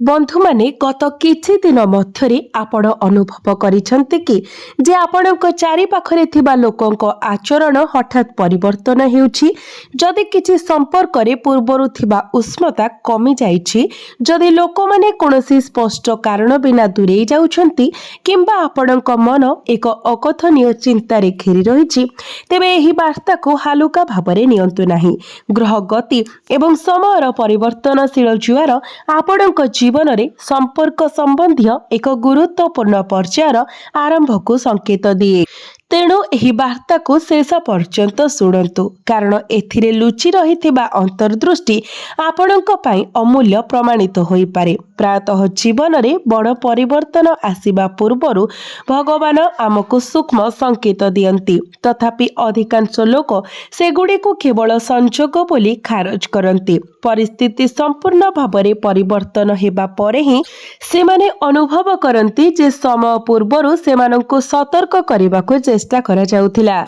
बंधु माने गत किछि दिन मध्यरे आपण अनुभव करिसंते कि जे आपणक चारि पाखरे थिबा लोकंक आचरण हठात परिवर्तन हेउछि। जदि किछि संपर्क रे पूर्वरु थिबा उष्णता कमी जाइछि, जदि लोक माने कोनोसी स्पष्ट कारण बिना दूरेई जाउछंती किंबा आपणक मन एक अकथनीय चिंता रे घेरी रहिछि, तेबे एही वार्ता को हालुका भाबरे नियंतु नाही। ग्रह गति एवं समयर परिवर्तनशील जुआर आपणक जीवन रे संपर्क संबंधी एक गुरुत्वपूर्ण पर्यायर आरंभ को संकेत दिए। तेणु एही वार्ता को शेष पर्यंत शुणु, कारण एथिरे लुचि रहिथिबा अंतर्दृष्टि आपणक पई अमूल्य प्रमाणित होई पारे। प्रायतः जीवन रे बड़ परिवर्तन आसीबा पूर्वरु भगवान आमको सूक्ष्म संकेत दियंती, तथापि अधिकांश लोक सेगुडी को केवल संजोग बोली खारज करंती। परिस्थिति संपूर्ण भावरे परिवर्तन हेबा परे ही सेमाने अनुभव करंती जे समय पूर्वरु सेमानंको सतर्क करबाको चेष्टा करा जाउथिला।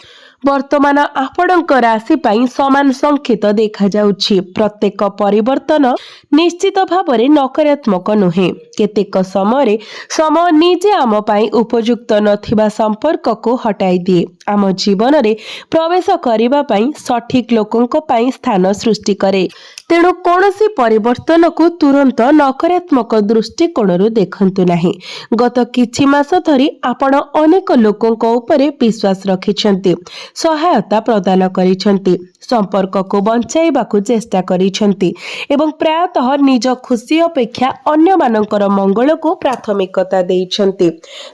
वर्तमान आपणक राशि पाई समान संकेत देखा जाउछि। प्रत्येक परिवर्तन निश्चित भावरे नकारात्मक नुहे। केतेक समय निजे आम पाई उपयुक्त नथिबा संपर्क को हटाई दिए, आम जीवन रे प्रवेश करिबा पाई सठिक लोकंक पाई स्थान सृष्टि करे। तेणु कौनसी परिवर्तन को तुरंत नकारात्मक दृष्टिकोणरू देखंतु नाही। गत किछि मास धरी आपण अनेक लोकंक उपरे विश्वास रखिछंती, सहायता प्रदान करिछंती, संपर्क को बंचाइबाकू चेष्टा करिछंती एवं प्रायतः निज खुशी अपेक्षा अन्य मानकर मंगल को प्राथमिकता देइछंती।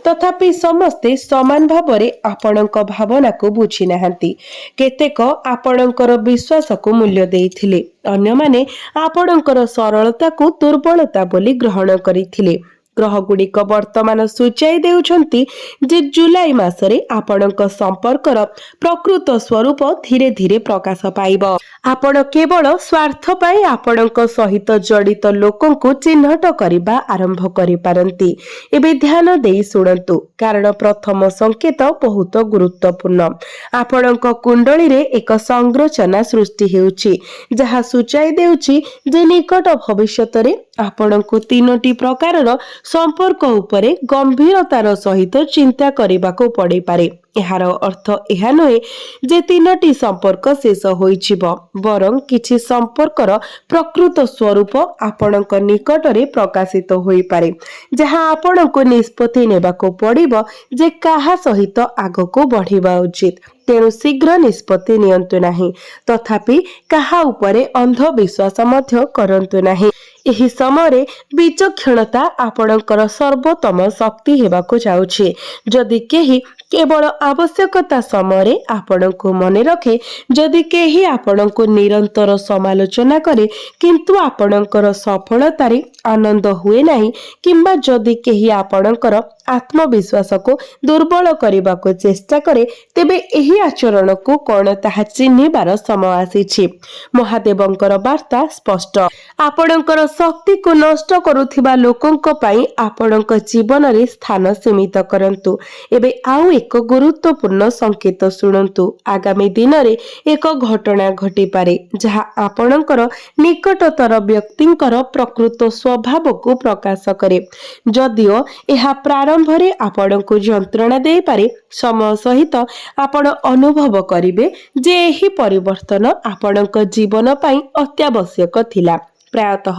तथापि समस्ते समान भावरे आपणक भावना को बुझी नाहंती। केतेक आपणकर विश्वास को मूल्य देइथिले, अन्य माने आपणकर सरलता को दुर्बलता बोली ग्रहण करिथिले। ग्रह गुड़िक वर्तमान सूचाई देउछंती जे जुलाई मासरे आपणक संपर्कर प्रकृत स्वरूप धीरे धीरे प्रकाश पाइब। आपण केवल स्वार्थ पाई आपणक सहित जड़ित लोकं को चिन्हट करिबा आरंभ करि पारंती। एबे ध्यान देई सुनंतु, कारण प्रथम संकेत बहुत गुरुत्वपूर्ण। आपणक कुंडली रे एक संरचना सृष्टि हेउछि, जहा सूचाई देउछि जे निकट भविष्यत रे आपणक तीनोटी प्रकारर संपर्क उपरे गंभीरतार सहित चिंता करबाको पड़े पारे। एहार अर्थ एहा नहे जे तीनोटी संपर्क शेष होइछिब, बरं किछि संपर्कर प्रकृत स्वरूप आपणक निकटरे प्रकाशित होई पारे, जहा आपणको निष्पत्ति नेबाको पड़िब जे काहा सहित आगको बढ़िबा उचित। तेणु शीघ्र निष्पत्ति नियंतु नाही, तथापि काहा उपरे अंधविश्वास मध्य करंतु नाही। एही समय विचक्षणता आपणकर सर्वोत्तम शक्ति हेबाको जाउछि। जदि केही केवल आवश्यकता समय आपणको मने रखे, जदि केही आपणको निरंतर समालोचना करे किंतु आपणकर सफलतारे आनंद हुए नाही, किंबा जदि केही आपणकर आत्मविश्वास को दुर्बल करबाको चेष्टा करे, तेबे एही आचरण को कोन ताहा चिन्हिबार समय आसीछि। महादेवंकर वार्ता स्पष्ट। आपणकर शक्ति को नष्ट करुथिबा लोकंक पई आपणक जीवन रे स्थान सीमित करंतु। एबे आउ एक गुरुत्वपूर्ण संकेत सुनंतु। आगामी दिन रे एक घटना घटी पारे, जहा आपणकर निकटतर व्यक्तिंकर प्रकृत स्वभाव को प्रकाश करे। जदिओ एहा प्रारंभरे आपणको जंत्रणा दे पारे, समय सहित आपण अनुभव करिवे जे एही परिवर्तन आपणक जीवन पई अत्यावश्यक थिला। प्रायतः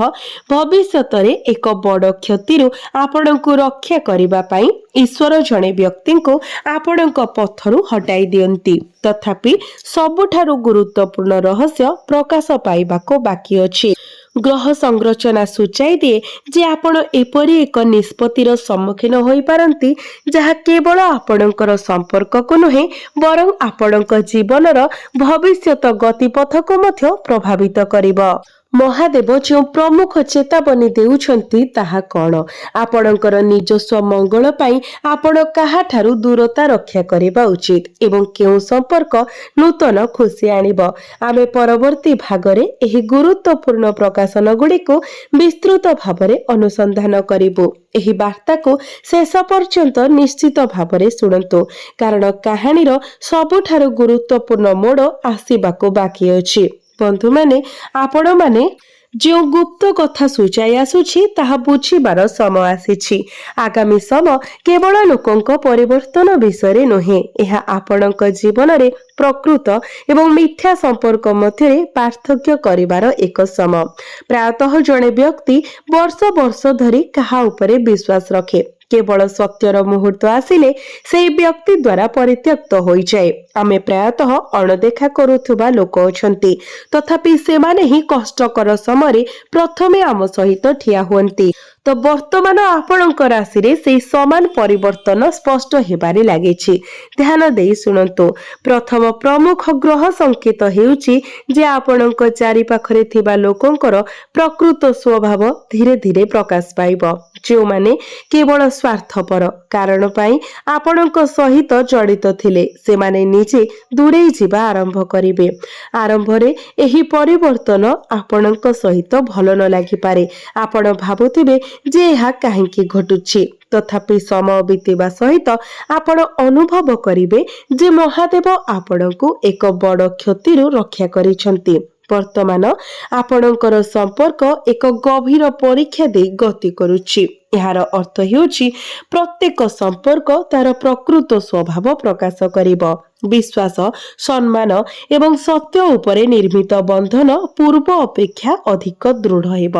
भविष्यत रे एक बड़ क्षतिरु आपणको रक्षा करिबा पई ईश्वर जणे व्यक्ति को आपणक पथरु हटाई दियंती। तथापि सबुठारु गुरुत्वपूर्ण रहस्य प्रकाश पाइबाको बाकी अछि। ग्रह संरचना सूचाई दिए जे आपण एपरी एक निष्पत्तिर सम्मुखीन होई पारंती, जहा केवल आपणकर संपर्क को नुहे, बरं आपणक जीवनर भविष्यत गतिपथ को मध्य प्रभावित करिब। महादेव जो प्रमुख चेतावनी देउछंती ताहा कौन? आपणकर निजस्व मंगल पाई आपण काहाठारु दूरता रक्षा करिबा उचित एवं केउ संपर्क नूतन खुशी आनिब। आमे परवर्ती भागरे एही गुरुत्वपूर्ण प्रकाशन गुडी को विस्तृत भावरे अनुसंधान करिबो। एही वार्ता को शेष पर्यंत निश्चित भावरे सुनंतु, कारण कहानीर सबुठारु गुरुत्वपूर्ण मोड़ आसीबाको बाकी अछि। बंधु माने आपण माने जो गुप्त कथा सूचाई आसुछि ताहा बुझिबार समय आसीछि। आगामी समय केवल लोकंक परिवर्तन विषय नुहे, यह आपणक जीवन रे प्रकृत एवं मिथ्या संपर्क मध्य पार्थक्य करिवार एक समय। प्रायतः जड़े व्यक्ति वर्ष वर्ष धरी कहा उपरे विश्वास रखे, केवल सत्यर मुहूर्त आसिले से व्यक्ति द्वारा परित्यक्त हो जाए। आमे प्रायतः अणदेखा करुथुबा लोक अछंती, तथापि सेमाने ही कष्टकर समय प्रथमे आम सहित ठिया हुअंती। तो वर्तमान आपणक राशि रे से समान परिवर्तन स्पष्ट हेबारे लागिछि। ध्यान देई सुनंतु। प्रथम प्रमुख ग्रह संकेत हेउछि जे आपणक चारि पाखरे थिबा लोकंकर प्रकृत स्वभाव धीरे धीरे प्रकाश पाइब। जो माने केवल स्वार्थपर कारण पाई आपणक सहित जड़ित थिले, से माने निजे दूरेई जिबा आरंभ करिवे। आरंभ रे एही परिवर्तन आपणक सहित भल न लागि पारे। आपण भाबुथिबे जे ଏହା काहेकि घटुछि, तथापि समय बीतवा सहित आपण अनुभव करिवे जे महादेव आपणको एक बड़ क्षतिरु रक्षा करिसंती। वर्तमान आपणकर संपर्क एक गभीर परीक्षा दे गति करुछि। यार अर्थ हेउछि प्रत्येक संपर्क तार प्रकृत स्वभाव प्रकाश करिब। विश्वास, सम्मान एवं सत्य उपरे निर्मित बंधन पूर्व अपेक्षा अधिक दृढ़ हेब।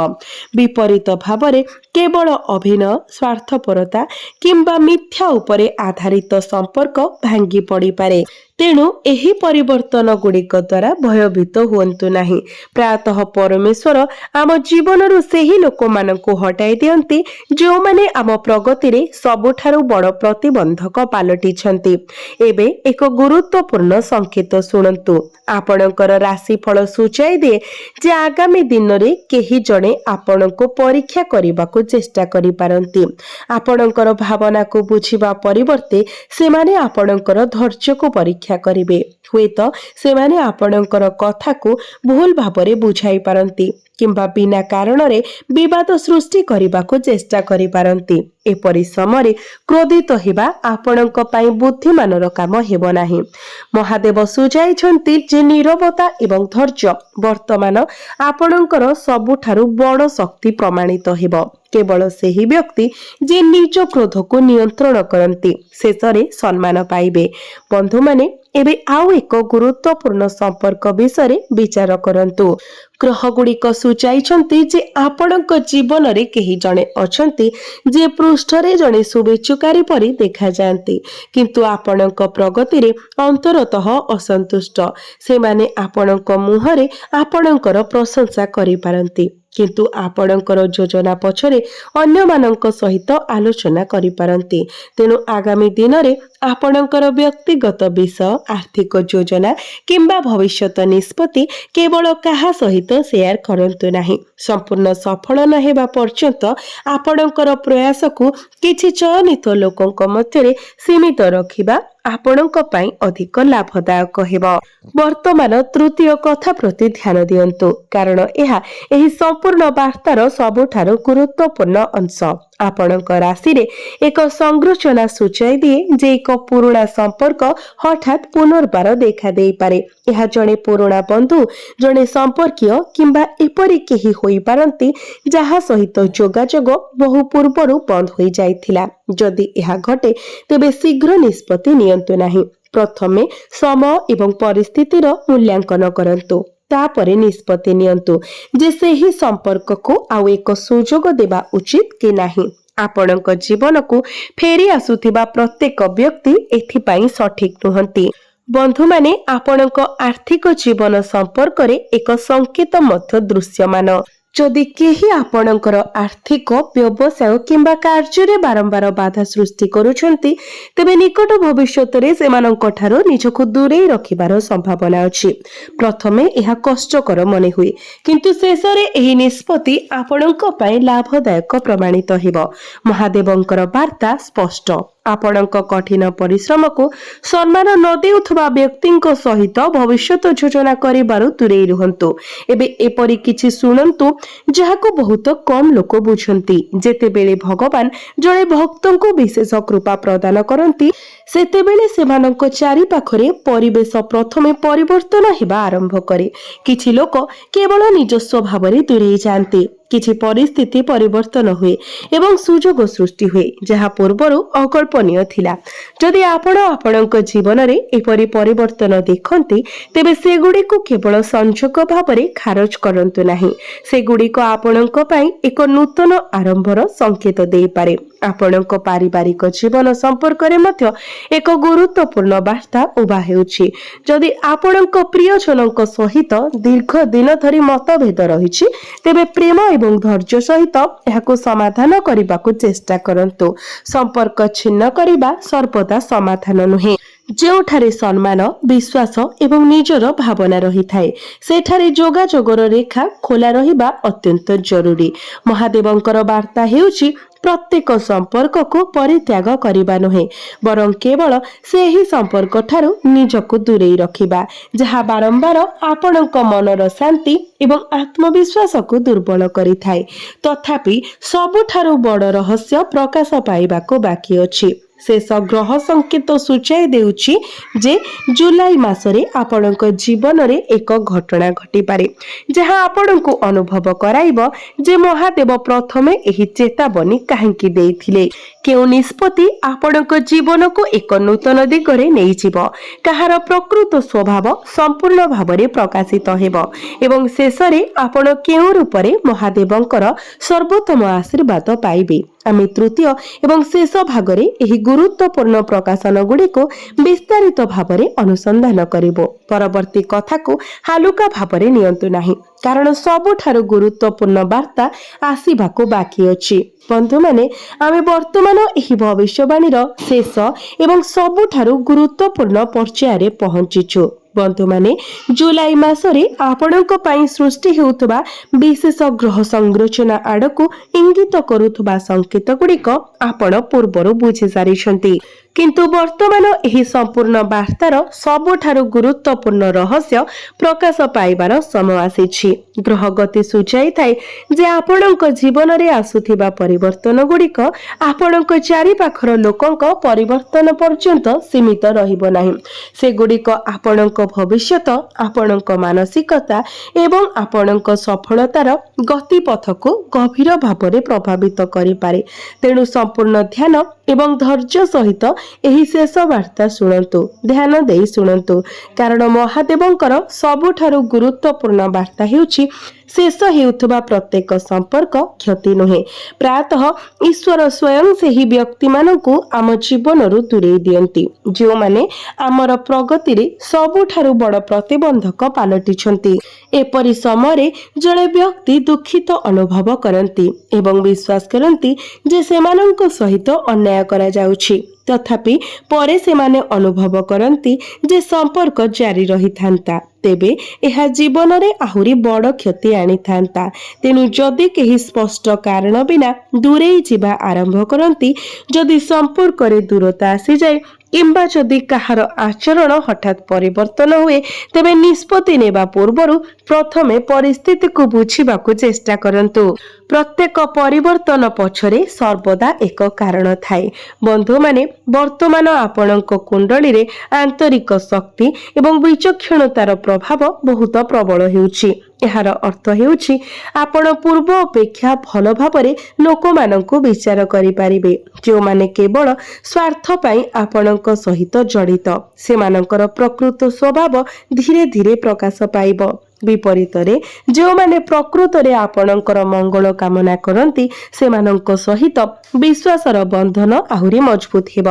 विपरीत भावरे केवल अभिनय, स्वार्थपरता किंबा मिथ्या उपरे आधारित संपर्क भांगी पड़ी पारे। तेणु एही परिवर्तन गुड़िक द्वारा भयभीत हुअन्तु नाही। प्रायतः परमेश्वर आम जीवनरु सेही लोक मानकु हटाई दियंती जो माने आम प्रगति रे सबुठारु बड़ प्रतिबंधक पालटिछंती। एबे एक गुरुत्वपूर्ण संकेत सुनंतु। आपणकर राशिफल सूचाई दिए जे आगामी दिन रे केही जणे आपणको परीक्षा करिबाकु चेष्टा करि पारंती। आपणकर भावना को बुझिबा परिवर्ते सेमाने आपणकर धैर्य को परीक्षा करिवे। हुएत सेमाने आपणकर कथा को भूल भाबरे बुझाई पारंती किंबा बिना कारण रे विवाद सृष्टि करिबाकु चेष्टा करि पारंती। एपरि समय क्रोधित हेबा आपणक पई बुद्धिमानर काम हेबो नाही। महादेव सुझाइछंती जे नीरवता एवं धैर्य वर्तमान आपणकर सबुठारु बड़ शक्ति प्रमाणित हेबो। केवल सेही व्यक्ति जे निज क्रोध को नियंत्रण करंती शेषरे सम्मान पाइबे। बंधु माने एबे आउ एक गुरुत्वपूर्ण संपर्क विषय विचार करंतु। ग्रह गुड़िक सूचाइछंती जे आपणक जीवन रे केही जणे अछंती जे पृष्ठरे जणे शुभेच्छुकारी परि देखा जांती, किंतु आपणक प्रगति रे अंतरतः असंतुष्ट। से माने आपणक मुहरे आपणकर प्रशंसा करि पारंती, किंतु आपणकर योजना पछरे अन्य मानक सहित आलोचना करि पारंती। तेनु आगामी दिन रे आपणकर व्यक्तिगत विषय, आर्थिक योजना किंबा भविष्यत निष्पत्ति केवल काहा सहित शेयर करंतु नाही। संपूर्ण सफल न हेबा पर्यंत आपणकर प्रयास को किछि चयनित लोकंक मध्यरे सीमित रखिबा आपणक पई अधिक लाभदायक हेबो। वर्तमान तृतीय कथा प्रति ध्यान दियंतु, कारण एहा एही संपूर्ण वार्तार सबुठारु गुरुत्वपूर्ण अंश। आपणक राशि रे एक संरचना सूचाई दिए जे एक पुराणा संपर्क हठात पुनर्बार देखा देई पारे। यह जणे पुराणा बंधु, जणे संपर्कीय किंबा एपरि केही होई पारंती जहा सहित जोगाजोग बहु पूर्वरु बंद होई जाइथिला। जदि यह घटे तेबे शीघ्र निष्पत्ति नियंतु नाही। प्रथमे समय एवं परिस्थितिर मूल्यांकन करंतु, तापरे निष्पत्ति नियंतु जे सेही संपर्क को आउ एक सुजोग देबा उचित कि नाही। आपणक जीवन को फेरी आसुथिबा प्रत्येक व्यक्ति एथिपाई सठिक नुहंती। बंधु माने आपणक आर्थिक जीवन संपर्क रे एक संकेत मध्य दृश्यमान। जदि केही आपणकर आर्थिक व्यवसाय किंबा कार्य बारंबार बाधा सृष्टि करुछंती, तेबे निकट भविष्यत रे सेमानक ठारो निजको दूरेई रखिबार संभावना अछि। प्रथमे एहा कष्टकर मने हुए, किंतु शेषरे एही निष्पत्ति आपणक पई लाभदायक प्रमाणित हेबो। महादेवंकर वार्ता स्पष्ट। आपणक कठिन परिश्रम को सम्मान न देउथबा व्यक्तिंक सहित भविष्यत योजना करिबारु दूरेई रुहंतु। एबे एपरि किछि सुनंतु जहाको बहुत कम लोक बुझंती। जेतेबेले भगवान जणे भक्तंको विशेष कृपा प्रदान करंती, ସେତେବେଳେ ସେମାନଙ୍କ ଚାରିପାଖରେ ପରିବେଶ ପ୍ରଥମେ ପରିବର୍ତ୍ତନ ହେବା ଆରମ୍ଭ କରେ। କିଛି ଲୋକ କେବଳ ନିଜ ସ୍ୱଭାବରେ ଦୂରେଇ ଯାଆନ୍ତି, କିଛି ପରିସ୍ଥିତି ପରିବର୍ତ୍ତନ ହୁଏ ଏବଂ ସୁଯୋଗ ସୃଷ୍ଟି ହୁଏ ଯାହା ପୂର୍ବରୁ ଅକଳ୍ପନୀୟ ଥିଲା। ଯଦି ଆପଣ ଆପଣଙ୍କ ଜୀବନରେ ଏପରି ପରିବର୍ତ୍ତନ ଦେଖନ୍ତି, ତେବେ ସେଗୁଡ଼ିକୁ କେବଳ ସଂଯୋଗ ଭାବରେ ଖାରଜ କରନ୍ତୁ ନାହିଁ। ସେଗୁଡ଼ିକ ଆପଣଙ୍କ ପାଇଁ ଏକ ନୂତନ ଆରମ୍ଭର ସଂକେତ ଦେଇପାରେ। ଆପଣଙ୍କ ପାରିବାରିକ ଜୀବନ ସମ୍ପର୍କରେ ମଧ୍ୟ ଏକ ଗୁରୁତ୍ୱପୂର୍ଣ୍ଣ ବାର୍ତ୍ତା ଉଭା ହେଉଛି। ଯଦି ଆପଣଙ୍କ ପ୍ରିୟଜନଙ୍କ ସହିତ ଦୀର୍ଘ ଦିନ ଧରି ମତଭେଦ ରହିଛି, ତେବେ ପ୍ରେମ ଏବଂ ଧୈର୍ଯ୍ୟ ସହିତ ଏହାକୁ ସମାଧାନ କରିବାକୁ ଚେଷ୍ଟା କରନ୍ତୁ। ସମ୍ପର୍କ ଛିନ୍ନ କରିବା ସର୍ବଦା ସମାଧାନ ନୁହେଁ। ଯେଉଁଠାରେ ସମ୍ମାନ, ବିଶ୍ୱାସ ଏବଂ ନିଜର ଭାବନା ରହିଥାଏ, ସେଠାରେ ଯୋଗାଯୋଗର ରେଖା ଖୋଲା ରହିବା ଅତ୍ୟନ୍ତ ଜରୁରୀ। ମହାଦେବଙ୍କର ବାର୍ତ୍ତା ହେଉଛି ପ୍ରତ୍ୟେକ ସମ୍ପର୍କକୁ ପରିତ୍ୟାଗ କରିବା ନୁହେଁ, ବରଂ କେବଳ ସେହି ସମ୍ପର୍କଠାରୁ ନିଜକୁ ଦୂରେଇ ରଖିବା ଯାହା ବାରମ୍ବାର ଆପଣଙ୍କ ମନର ଶାନ୍ତି ଏବଂ ଆତ୍ମବିଶ୍ୱାସକୁ ଦୁର୍ବଳ କରିଥାଏ। ତଥାପି ସବୁଠାରୁ ବଡ଼ ରହସ୍ୟ ପ୍ରକାଶ ପାଇବାକୁ ବାକି ଅଛି। ଶେଷ ଗ୍ରହ ସଂକେତ ସୂଚାଇ ଦେଉଛି ଯେ ଜୁଲାଇ ମାସରେ ଆପଣଙ୍କ ଜୀବନରେ ଏକ ଘଟଣା ଘଟିପାରେ ଯାହା ଆପଣଙ୍କୁ ଅନୁଭବ କରାଇବ ଯେ ମହାଦେବ ପ୍ରଥମେ ଏହି ଚେତାବନୀ କାହିଁକି ଦେଇଥିଲେ। କେଉଁ ନିଷ୍ପତ୍ତି ଆପଣଙ୍କ ଜୀବନକୁ ଏକ ନୂତନ ଦିଗରେ ନେଇଯିବ, କାହାର ପ୍ରକୃତ ସ୍ୱଭାବ ସମ୍ପୂର୍ଣ୍ଣ ଭାବରେ ପ୍ରକାଶିତ ହେବ ଏବଂ ଶେଷରେ ଆପଣ କେଉଁ ରୂପରେ ମହାଦେବଙ୍କର ସର୍ବୋତ୍ତମ ଆଶୀର୍ବାଦ ପାଇବେ। ଆମେ ତୃତୀୟ ଏବଂ ଶେଷ ଭାଗରେ ଏହି ଗୁରୁତ୍ୱପୂର୍ଣ୍ଣ ପ୍ରକାଶନ ଗୁଡ଼ିକୁ ବିସ୍ତାରିତ ଭାବରେ ଅନୁସନ୍ଧାନ କରିବୁ। ପରବର୍ତ୍ତୀ କଥାକୁ ହାଲୁକା ଭାବରେ ନିଅନ୍ତୁ ନାହିଁ, କାରଣ ସବୁଠାରୁ ଗୁରୁତ୍ୱପୂର୍ଣ୍ଣ ବାର୍ତ୍ତା ଆସିବାକୁ ବାକି ଅଛି। ବନ୍ଧୁମାନେ, ଆମେ ବର୍ତ୍ତମାନ ଏହି ଭବିଷ୍ୟବାଣୀର ଶେଷ ଏବଂ ସବୁଠାରୁ ଗୁରୁତ୍ୱପୂର୍ଣ୍ଣ ପର୍ଯ୍ୟାୟରେ ପହଞ୍ଚିଛୁ। ବନ୍ଧୁମାନେ, ଜୁଲାଇ ମାସରେ ଆପଣଙ୍କ ପାଇଁ ସୃଷ୍ଟି ହେଉଥିବା ବିଶେଷ ଗ୍ରହ ସଂରଚନା ଆଡ଼କୁ ଇଙ୍ଗିତ କରୁଥିବା ସଂକେତ ଗୁଡ଼ିକ ଆପଣ ପୂର୍ବରୁ ବୁଝି ସାରିଛନ୍ତି, କିନ୍ତୁ ବର୍ତ୍ତମାନ ଏହି ସମ୍ପୂର୍ଣ୍ଣ ବାର୍ତ୍ତାର ସବୁଠାରୁ ଗୁରୁତ୍ୱପୂର୍ଣ୍ଣ ରହସ୍ୟ ପ୍ରକାଶ ପାଇବାର ସମୟ ଆସିଛି। ଗ୍ରହଗତି ସୂଚାଇଥାଏ ଯେ ଆପଣଙ୍କ ଜୀବନରେ ଆସୁଥିବା ପରିବର୍ତ୍ତନ ଗୁଡ଼ିକ ଆପଣଙ୍କ ଚାରିପାଖର ଲୋକଙ୍କ ପରିବର୍ତ୍ତନ ପର୍ଯ୍ୟନ୍ତ ସୀମିତ ରହିବ ନାହିଁ। ସେଗୁଡ଼ିକ ଆପଣଙ୍କ ଭବିଷ୍ୟତ, ଆପଣଙ୍କ ମାନସିକତା ଏବଂ ଆପଣଙ୍କ ସଫଳତାର ଗତିପଥକୁ ଗଭୀର ଭାବରେ ପ୍ରଭାବିତ କରିପାରେ। ତେଣୁ ସମ୍ପୂର୍ଣ୍ଣ ଧ୍ୟାନ ଏବଂ ଧୈର୍ଯ୍ୟ ସହିତ ଏହି ଶେଷ ବାର୍ତ୍ତା ଶୁଣନ୍ତୁ। ଧ୍ୟାନ ଦେଇ ଶୁଣନ୍ତୁ, କାରଣ ମହାଦେବଙ୍କର ସବୁଠାରୁ ଗୁରୁତ୍ୱପୂର୍ଣ୍ଣ ବାର୍ତ୍ତା ହେଉଛି ଶେଷ ହେଉଥିବା ପ୍ରତ୍ୟେକ ସମ୍ପର୍କ କ୍ଷତି ନୁହେଁ। ପ୍ରାୟତଃ ଈଶ୍ୱର ସ୍ୱୟଂ ସେହି ବ୍ୟକ୍ତିମାନଙ୍କୁ ଆମ ଜୀବନରୁ ଦୂରେଇ ଦିଅନ୍ତି ଯେଉଁମାନେ ଆମର ପ୍ରଗତିରେ ସବୁଠାରୁ ବଡ଼ ପ୍ରତିବନ୍ଧକ ପାଲଟିଛନ୍ତି। ଏପରି ସମୟରେ ଜଣେ ବ୍ୟକ୍ତି ଦୁଃଖିତ ଅନୁଭବ କରନ୍ତି ଏବଂ ବିଶ୍ୱାସ କରନ୍ତି ଯେ ସେମାନଙ୍କ ସହିତ ଅନ୍ୟାୟ କରାଯାଉଛି। ତଥାପି ପରେ ସେମାନେ ଅନୁଭବ କରନ୍ତି ଯେ ସମ୍ପର୍କ ଜାରି ରହିଥାନ୍ତା, ତେବେ ଏହା ଜୀବନରେ ଆହୁରି ବଡ଼ କ୍ଷତି ଆଣିଥାନ୍ତା। ତେଣୁ ଯଦି କେହି ସ୍ପଷ୍ଟ କାରଣ ବିନା ଦୂରେଇ ଯିବା ଆରମ୍ଭ କରନ୍ତି, ଯଦି ସମ୍ପର୍କରେ ଦୂରତା ଆସିଯାଏ କିମ୍ବା ଯଦି କାହାର ଆଚରଣ ହଠାତ୍ ପରିବର୍ତ୍ତନ ହୁଏ, ତେବେ ନିଷ୍ପତ୍ତି ନେବା ପୂର୍ବରୁ ପ୍ରଥମେ ପରିସ୍ଥିତିକୁ ବୁଝିବାକୁ ଚେଷ୍ଟା କରନ୍ତୁ। ପ୍ରତ୍ୟେକ ପରିବର୍ତ୍ତନ ପଛରେ ସର୍ବଦା ଏକ କାରଣ ଥାଏ। ବନ୍ଧୁମାନେ, ବର୍ତ୍ତମାନ ଆପଣଙ୍କ କୁଣ୍ଡଳୀରେ ଆନ୍ତରିକ ଶକ୍ତି ଏବଂ ବିଚକ୍ଷଣତାର ପ୍ରଭାବ ବହୁତ ପ୍ରବଳ ହେଉଛି। ଏହାର ଅର୍ଥ ହେଉଛି ଆପଣ ପୂର୍ବ ଅପେକ୍ଷା ଭଲ ଭାବରେ ଲୋକମାନଙ୍କୁ ବିଚାର କରିପାରିବେ। ଯେଉଁମାନେ କେବଳ ସ୍ୱାର୍ଥ ପାଇଁ ଆପଣଙ୍କ ସହିତ ଜଡ଼ିତ, ସେମାନଙ୍କର ପ୍ରକୃତ ସ୍ୱଭାବ ଧୀରେ ଧୀରେ ପ୍ରକାଶ ପାଇବ। ବିପରୀତରେ ଯେଉଁମାନେ ପ୍ରକୃତରେ ଆପଣଙ୍କର ମଙ୍ଗଳ କାମନା କରନ୍ତି, ସେମାନଙ୍କ ସହିତ ବିଶ୍ୱାସର ବନ୍ଧନ ଆହୁରି ମଜବୁତ ହେବ।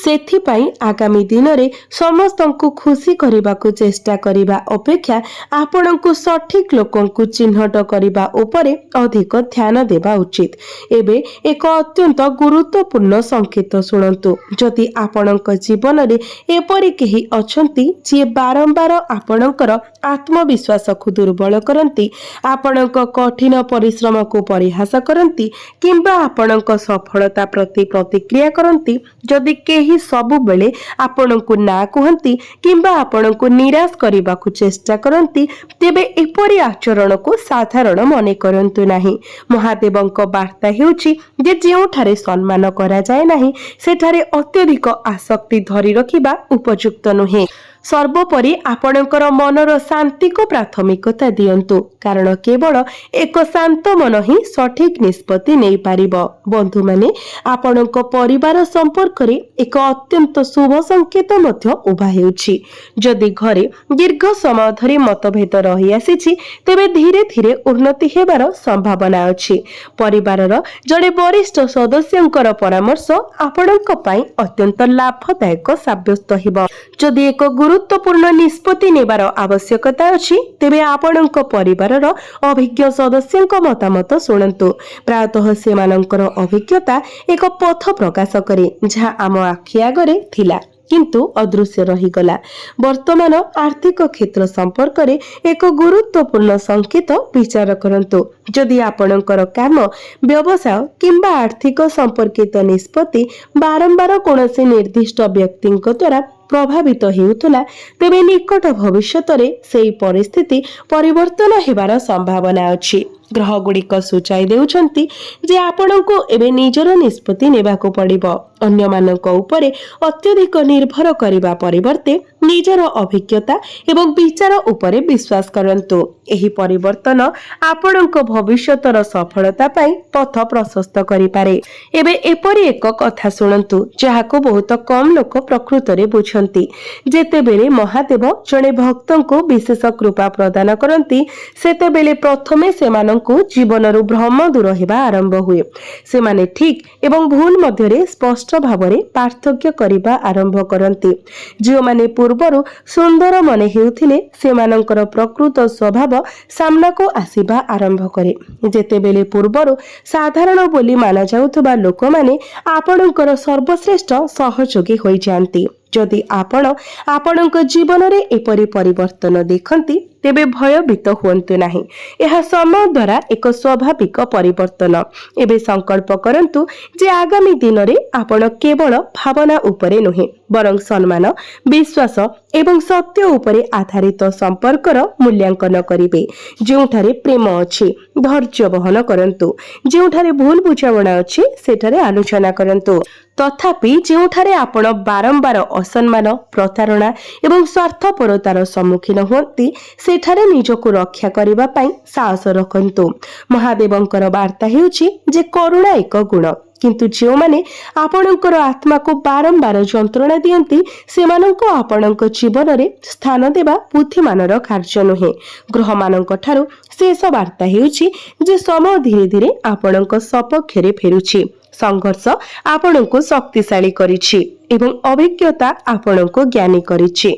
ସେଥିପାଇଁ ଆଗାମୀ ଦିନରେ ସମସ୍ତଙ୍କୁ ଖୁସି କରିବାକୁ ଚେଷ୍ଟା କରିବା ଅପେକ୍ଷା ଆପଣଙ୍କୁ ସଠିକ ଲୋକଙ୍କୁ ଚିହ୍ନଟ କରିବା ଉପରେ ଅଧିକ ଧ୍ୟାନ ଦେବା ଉଚିତ। ଏବେ ଏକ ଅତ୍ୟନ୍ତ ଗୁରୁତ୍ୱପୂର୍ଣ୍ଣ ସଂକେତ ଶୁଣନ୍ତୁ। ଯଦି ଆପଣଙ୍କ ଜୀବନରେ ଏପରି କେହି ଅଛନ୍ତି ଯିଏ ବାରମ୍ବାର ଆପଣଙ୍କର ଆତ୍ମବିଶ୍ୱାସ को दुर्बल करती, आपणक कठिन परिश्रम को परिहास करती किंबा आपणक सफलता प्रति प्रतिक्रिया करती, जदि केही सबु बेले आपणक ना कहती किंबा आपणक निराश करने को चेष्टा करती, तेबे एपरि आचरण को साधारण मने करंतु नाही। महादेवंक वार्ता हेउची जे जेउठारे सम्मान करा जाए नाही सेठारे अत्यधिक आसक्ति धरी रखिबा उपयुक्त नुहे। सर्वोपरि आपणकर मनर शांति को प्राथमिकता दियंतु, कारण केवल एक शांत मन ही सठिक निष्पत्ति नहीं पारिबो। बंधु माने आपणक परिवार संपर्क रे एक अत्यंत शुभ संकेत मध्य उभा हेउछि। जदि घरे दीर्घ समय धरि मतभेद रही आसीछि तेबे धीरे धीरे उन्नति हेबार संभावना अछि। परिवारर जड़े वरिष्ठ सदस्यंकर परामर्श आपणक पई अत्यंत लाभदायक साब्यस्त हेबो। जदि एक गुरुत्वपूर्ण निष्पत्ति नेबार आवश्यकता अछि तेबे आपणक परिवारर अभिज्ञ सदस्यंक मतामत शुणन्तु। प्रायतः सेमानंकर अभिज्ञता एक पथ प्रकाश करे जहा आम आखि आगरे थिला किंतु अदृश्य रहीगला। वर्तमान आर्थिक क्षेत्र संपर्क रे एक गुरुत्वपूर्ण संकेत विचार करंतु। जदि आपणकर काम, व्यवसाय किंबा आर्थिक संपर्कित निष्पत्ति बारंबार कोनोसी निर्दिष्ट व्यक्तिंक द्वारा प्रभावित हेउतला तेबे निकट भविष्यत रे सेही परिस्थिति परिवर्तन हेबार संभावना अछि। ग्रह गुड़िक सूचाई देउछंती जे आपणको एबे निजर निष्पत्ति नेबाको पड़िबो। अन्य मानक उपरे अत्यधिक निर्भर करिबा परिवर्ते निजर अभिज्ञता एवं विचार उपरे विश्वास करंतु। एही परिवर्तन आपणको भविष्यतर सफलता पाई पथ प्रशस्त करि पारे। एबे एपरि एक कथा सुनंतु जहाको बहुत कम लोक प्रकृत रे बुझंती। जेतेबेले महादेव जणे भक्तंको विशेष कृपा प्रदान करंती सेतेबेले प्रथमे सेमानंको जीवनरु भ्रम दूर हेबा आरंभ हुए। सेमाने ठीक एवं भूल मध्यरे स्पष्ट भावरे पार्थक्य करिबा आरंभ करंती। जो माने पूर्वरु सुंदर मने हेउथिले सेमानंकर प्रकृत स्वभाव सामना को आसीबा आरंभ करे। जेतेबेले पूर्वरु साधारण बोली माना जाउथबा लोक माने आपणकर सर्वश्रेष्ठ सहयोगी होई जांती। जदि आपणक जीवन रे एपरि परिवर्तन देखंती तेबे भयभीत हुअन्तु नाही। यह समय द्वारा एक स्वाभाविक परिवर्तन। एबे संकल्प करंतु जे आगामी दिन रे आपण केवल भावना उपरे नुहे बरं सम्मान, विश्वास एवं सत्य उपरे आधारित संपर्कर मूल्यांकन करिवे। जेउठारे प्रेम अछि धैर्य वहन करंतु, जेउठारे भूल बुझामणा अछि सेठारे आलोचना करंतु। तथापि जेउठारे आपण बारंबार असम्मान, प्रतारणा एवं स्वार्थपरतार सम्मुखीन हुअन्ति सेठारे निजको रक्षा करिबा पई साहस रखंतु। महादेवंकर वार्ता हेउछि जे करुणा एक गुण, किंतु जो माने आपणकर आत्मा को बारंबार जंत्रणा दियंती सेमानंको आपणक जीवन रे स्थान देबा बुद्धिमानर कार्य नुहे। ग्रह मानक ठारू शेष वार्ता हेउछि जे समय धीरे धीरे आपणक सपक्ष रे फेरुछि। संघर्ष आपणको शक्तिशाली करिछि एवं अभिज्ञता आपणको ज्ञानी करिछि।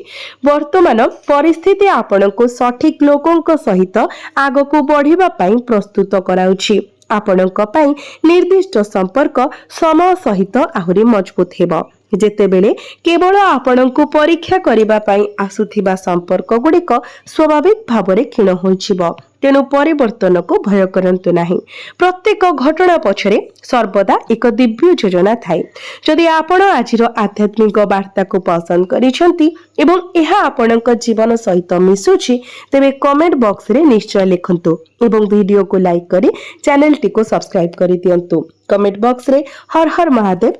वर्तमान परिस्थिति आपणको सठिक लोकंक सहित आगको बढ़िबा पई प्रस्तुत कराउछि। आपणक पई निर्दिष्ट संपर्क समय सहित आहुरी मजबूत हेबो। जेतेबेले केवल आपणको परीक्षा करिबा पई आसुथिबा संपर्क गुड़िक स्वाभाविक भावरे क्षीण होइछिबो। तेणु परिवर्तन को भय करंतु नाही। प्रत्येक घटना पछरे सर्वदा एक दिव्य योजना थाए। जदि आपण आजिर आध्यात्मिक वार्ता को पसंद करिसंती एवं एहा आपणक जीवन सहित मिसुछि तेबे कमेंट बॉक्स रे निश्चय लिखंतु एवं वीडियो को लाइक करी चैनल टी को सब्सक्राइब करि दियंतु। कमेंट बॉक्स रे हर हर महादेव